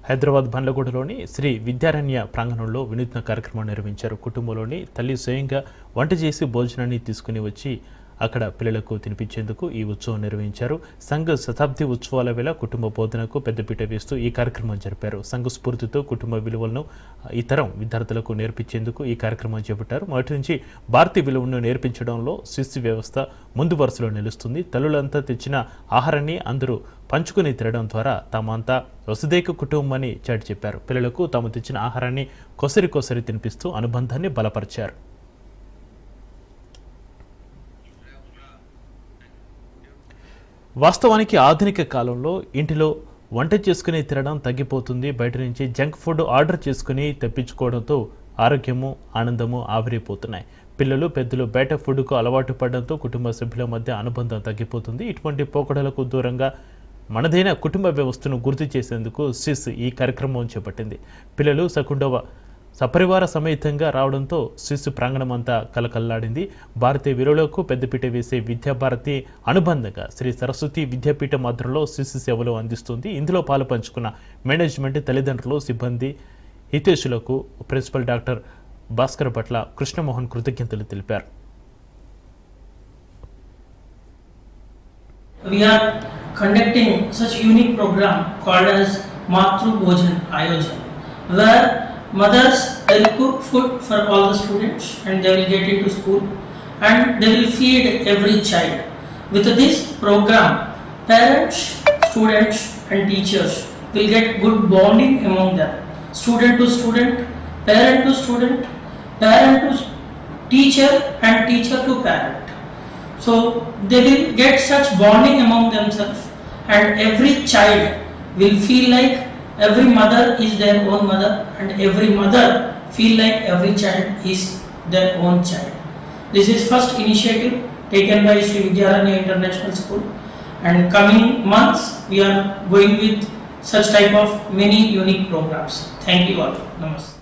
హైదరాబాద్ బండ్లగూడలోని శ్రీ విద్యారణ్య ప్రాంగణంలో వినూత్న కార్యక్రమం నిర్వహించారు. కుటుంబంలోని తల్లి స్వయంగా వంట చేసి భోజనాన్ని తీసుకుని వచ్చి అక్కడ పిల్లలకు తినిపించేందుకు ఈ ఉత్సవం నిర్వహించారు. సంఘ శతాబ్ది ఉత్సవాల వేళ కుటుంబ బోధనకు పెద్దపీట వేస్తూ ఈ కార్యక్రమం జరిపారు. సంఘ స్ఫూర్తితో కుటుంబ విలువలను ఇతరం విద్యార్థులకు నేర్పించేందుకు ఈ కార్యక్రమం చేపట్టారు. మొదటి నుంచి భారతీయ విలువలను నేర్పించడంలో శిస్తు వ్యవస్థ ముందు వరుసలో నిలుస్తుంది. తల్లులంతా తెచ్చిన ఆహారాన్ని అందరూ పంచుకుని తినడం ద్వారా తామంతా వసుదైక కుటుంబం అని చాటి చెప్పారు. పిల్లలకు తాము తెచ్చిన ఆహారాన్ని కొసరి తినిపిస్తూ అనుబంధాన్ని బలపరిచారు. వాస్తవానికి ఆధునిక కాలంలో ఇంటిలో వంట చేసుకుని తినడం తగ్గిపోతుంది. బయట నుంచి జంక్ ఫుడ్ ఆర్డర్ చేసుకుని తెప్పించుకోవడంతో ఆరోగ్యము ఆనందము ఆవిరైపోతున్నాయి. పిల్లలు పెద్దలు బయట ఫుడ్కు అలవాటు పడడంతో కుటుంబ సభ్యుల మధ్య అనుబంధం తగ్గిపోతుంది. ఇటువంటి పోకడలకు దూరంగా మనదైన కుటుంబ వ్యవస్థను గుర్తు చేసేందుకు సిస్ ఈ కార్యక్రమం చేపట్టింది. పిల్లలు సపరివార సమేతంగా రావడంతో శిశు ప్రాంగణం అంతా కలకల్లాడింది. భారతీయ విలువలకు పెద్దపీట వేసే విద్యాభారతి అనుబంధంగా శ్రీ సరస్వతి విద్యాపీఠం ఆధ్వర్యంలో శిశు సేవలు అందిస్తుంది. ఇందులో పాలు పంచుకున్న మేనేజ్మెంట్, తల్లిదండ్రులు, సిబ్బంది, హితేషులకు ప్రిన్సిపల్ డాక్టర్ భాస్కర్ పట్ల కృష్ణమోహన్ కృతజ్ఞతలు తెలిపారు. We are conducting such unique program called as Matru Bhojan Ayojan, where mothers will cook food for all the students and they will get into school and they will feed every child. With this program, parents, students and teachers will get good bonding among them. Student to student, parent to student, parent to teacher and teacher to parent. So they will get such bonding among themselves and every child will feel like every mother is their own mother and every mother feel like every child is their own child. This is first initiative taken by Sri Vidyaranya International School, and coming months we are going with such type of many unique programs. Thank you all. Namaste.